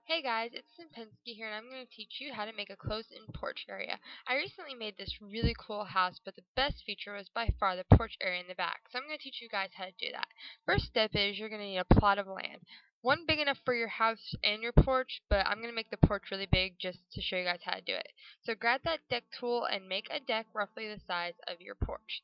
Hey guys, it's Simpinski here, and I'm going to teach you how to make a closed-in porch area. I recently made this really cool house, but the best feature was by far the porch area in the back. So I'm going to teach you guys how to do that. First step is you're going to need a plot of land. One big enough for your house and your porch, but I'm going to make the porch really big just to show you guys how to do it. So grab that deck tool and make a deck roughly the size of your porch.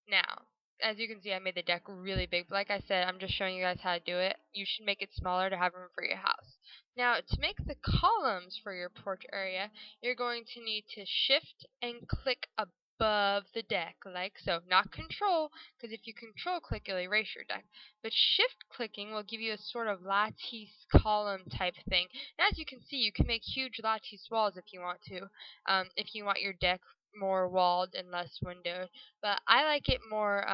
Now, as you can see, I made the deck really big, but like I said, I'm just showing you guys how to do it. You should make it smaller to have room for your house. Now, to make the columns for your porch area, you're going to need to shift and click above the deck, like so. Not control, because if you control click, you'll erase your deck. But shift clicking will give you a sort of lattice column type thing. And as you can see, you can make huge lattice walls if you want to, if you want your deck more walled and less windowed, but I like it more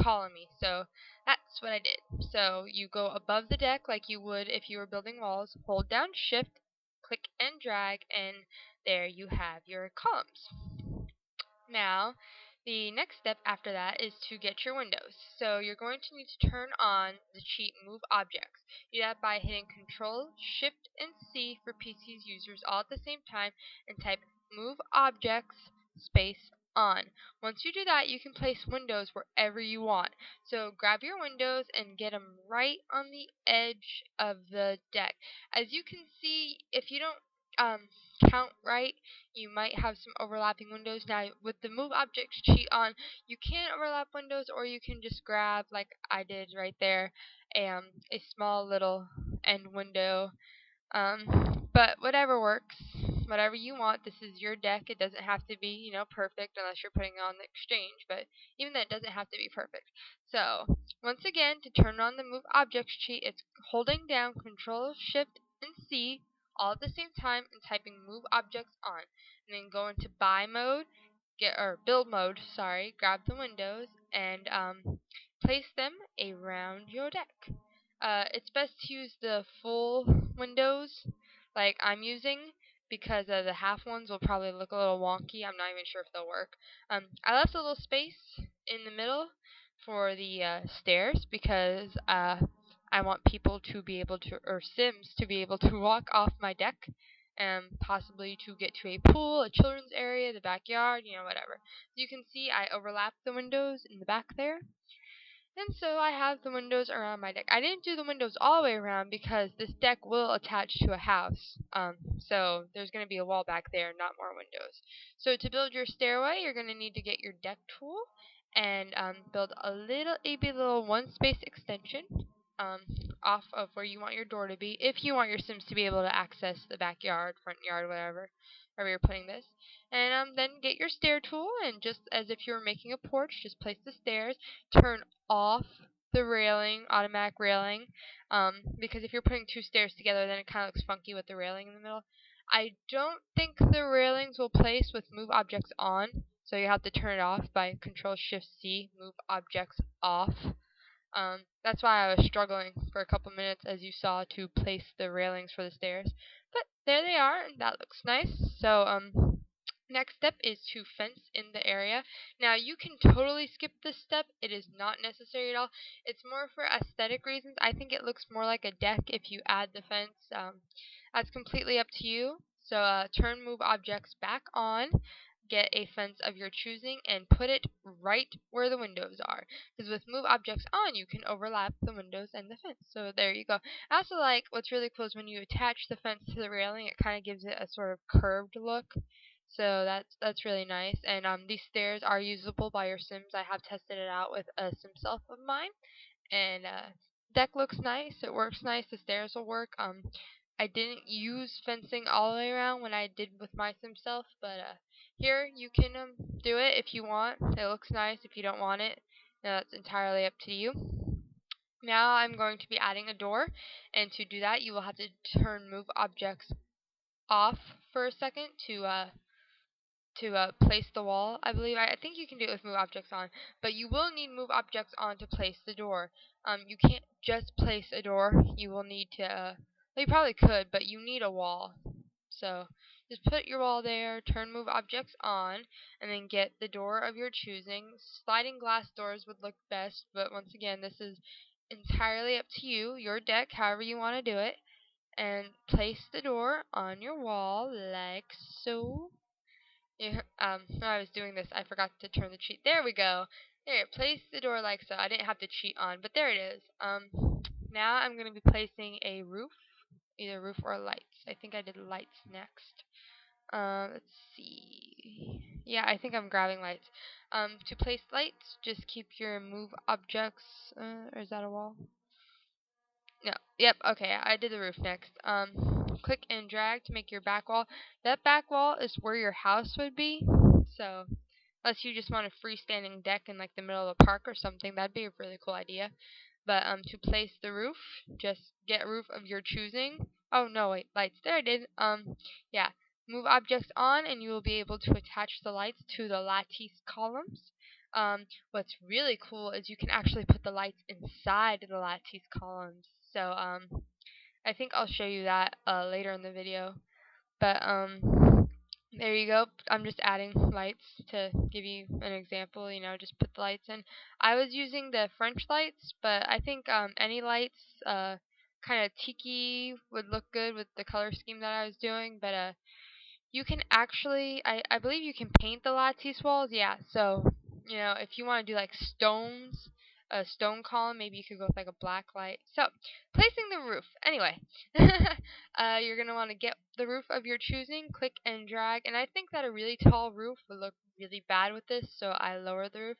columny, so that's what I did. So you go above the deck like you would if you were building walls, hold down shift, click and drag, and there you have your columns. Now, the next step after that is to get your windows. So you're going to need to turn on the cheat Move Objects. Do that by hitting Control, Shift, and C for PC's users all at the same time and type Move Objects space on. Once you do that, you can place windows wherever you want. So grab your windows and get them right on the edge of the deck. As you can see, if you don't count right, you might have some overlapping windows. Now, with the Move Objects cheat on, you can overlap windows, or you can just grab, like I did right there, a small little end window. But whatever works, whatever you want. This is your deck. It doesn't have to be, perfect unless you're putting it on the exchange. But even that doesn't have to be perfect. So once again, to turn on the Move Objects cheat, it's holding down Control, Shift, and C all at the same time and typing Move Objects on, and then go into Buy mode, Build mode. Sorry, grab the windows and place them around your deck. It's best to use the full windows like I'm using, because the half ones will probably look a little wonky. I'm not even sure if they'll work. I left a little space in the middle for the stairs because I want people to be able to, or Sims to be able to walk off my deck and possibly to get to a pool, a children's area, the backyard, whatever. So you can see I overlapped the windows in the back there. And so I have the windows around my deck. I didn't do the windows all the way around because this deck will attach to a house. So there's going to be a wall back there, not more windows. So to build your stairway, you're going to need to get your deck tool and build a little one space extension off of where you want your door to be, if you want your Sims to be able to access the backyard, front yard, whatever, wherever you're putting this. And then get your stair tool, and just as if you were making a porch, just place the stairs, turn off the railing, automatic railing, because if you're putting two stairs together, then it kind of looks funky with the railing in the middle. I don't think the railings will place with Move Objects on, so you have to turn it off by Control Shift C, Move Objects off. That's why I was struggling for a couple minutes, as you saw, to place the railings for the stairs. But there they are, and that looks nice. So, next step is to fence in the area. Now, you can totally skip this step. It is not necessary at all. It's more for aesthetic reasons. I think it looks more like a deck if you add the fence. That's completely up to you. So, turn Move Objects back on. Get a fence of your choosing and put it right where the windows are. Because with Move Objects on, you can overlap the windows and the fence. So there you go. I also like, what's really cool is when you attach the fence to the railing, it kind of gives it a sort of curved look. So that's really nice. And these stairs are usable by your Sims. I have tested it out with a Sim self of mine, and deck looks nice. It works nice. The stairs will work. I didn't use fencing all the way around when I did with my Sim self, but here you can do it if you want. It looks nice. If you don't want it, that's entirely up to you. Now I'm going to be adding a door, and to do that, you will have to turn Move Objects off for a second to place the wall, I believe. I think you can do it with Move Objects on, but you will need Move Objects on to place the door. You can't just place a door. You will need to, well, you probably could, but you need a wall. So just put your wall there, turn Move Objects on, and then get the door of your choosing. Sliding glass doors would look best, but once again, this is entirely up to you, your deck, however you want to do it. and place the door on your wall like so. Yeah, when I was doing this, I forgot to turn the cheat. There we go. There, place the door like so. I didn't have the cheat on, but there it is. Now I'm going to be placing a roof, either roof or lights. I think I did lights next. Let's see. Yeah, I think I'm grabbing lights. To place lights, just keep your move objects. Or is that a wall? No. Yep. Okay. I did the roof next. Click and drag to make your back wall. That back wall is where your house would be. So, unless you just want a freestanding deck in like the middle of the park or something, that'd be a really cool idea. But to place the roof, just get a roof of your choosing. Oh no, wait, lights. There I did. Yeah. Move objects on, and you will be able to attach the lights to the lattice columns. What's really cool is you can actually put the lights inside the lattice columns. So I think I'll show you that later in the video. But there you go. I'm just adding lights to give you an example. Just put the lights in. I was using the French lights, but I think any lights, kind of tiki, would look good with the color scheme that I was doing. But you can actually, I believe you can paint the lattice walls. Yeah, so, if you want to do like stones, a stone column, maybe you could go with like a black light. So, placing the roof. Anyway, you're going to want to get the roof of your choosing, click and drag, and I think that a really tall roof would look really bad with this, so I lowered the roof.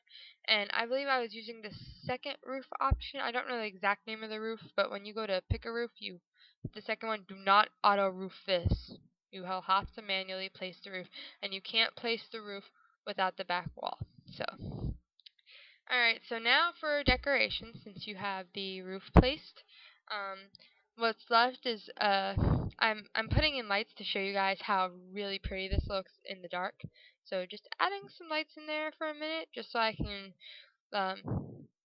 And I believe I was using the second roof option. I don't know the exact name of the roof, but when you go to pick a roof, the second one, do not auto roof this. You will have to manually place the roof, and you can't place the roof without the back wall. So, alright, so now for decoration, since you have the roof placed, what's left is, I'm putting in lights to show you guys how really pretty this looks in the dark. So just adding some lights in there for a minute, just so I can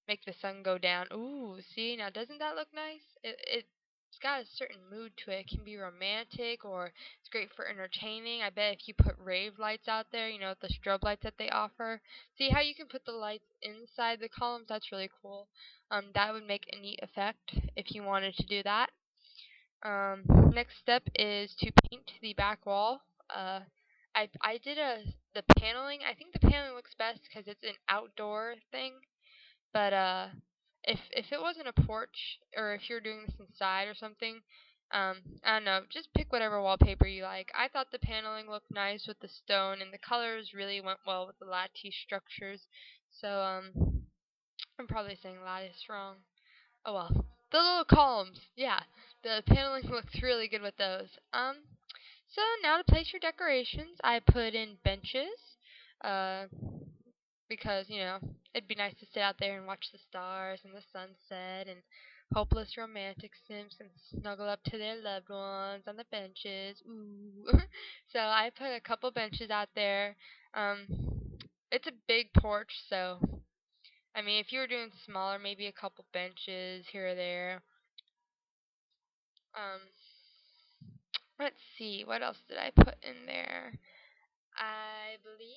make the sun go down. Ooh, see, now doesn't that look nice? It's got a certain mood to it. It can be romantic, or it's great for entertaining. I bet if you put rave lights out there, the strobe lights that they offer. See how you can put the lights inside the columns? That's really cool. That would make a neat effect if you wanted to do that. Next step is to paint the back wall. I did the paneling. I think the paneling looks best because it's an outdoor thing. But if it wasn't a porch, or if you're doing this inside or something, I don't know, just pick whatever wallpaper you like. I thought the paneling looked nice with the stone, and the colors really went well with the lattice structures. So I'm probably saying lattice wrong. Oh well. The little columns, yeah. The paneling looks really good with those. So now to place your decorations, I put in benches. Uh, because, it'd be nice to sit out there and watch the stars and the sunset, and hopeless romantic sims can snuggle up to their loved ones on the benches. Ooh. So I put a couple benches out there. Um, it's a big porch, so I mean, if you were doing smaller, maybe a couple benches here or there. Um, let's see, what else did I put in there? I believe,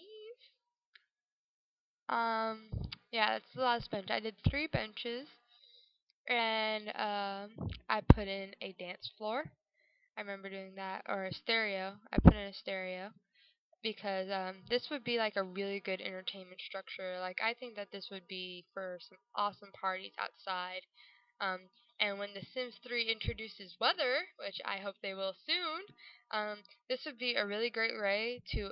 yeah, that's the last bench. I did 3 benches, and I put in a dance floor. I remember doing that, or a stereo. I put in a stereo because this would be like a really good entertainment structure. Like, I think that this would be for some awesome parties outside. Um, and when The Sims 3 introduces weather, which I hope they will soon, this would be a really great way to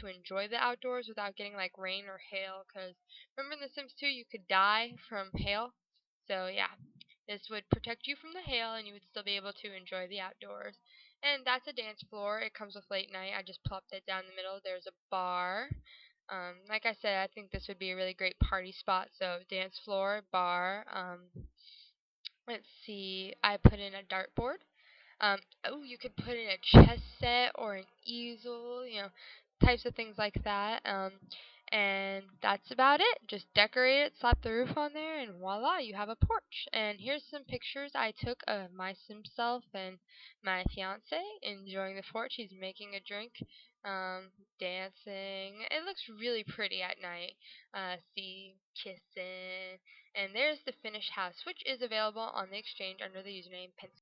enjoy the outdoors without getting like rain or hail. Because remember in The Sims 2, you could die from hail. So yeah, this would protect you from the hail, and you would still be able to enjoy the outdoors. And that's a dance floor. It comes with late night. I just plopped it down the middle. There's a bar. Like I said, I think this would be a really great party spot. So dance floor, bar. Let's see. I put in a dartboard. Oh, you could put in a chess set or an easel, types of things like that. And that's about it. Just decorate it, slap the roof on there, and voila, you have a porch. And here's some pictures I took of my sim self and my fiance enjoying the porch. He's making a drink, dancing. It looks really pretty at night. See, kissing. And there's the finished house, which is available on the exchange under the username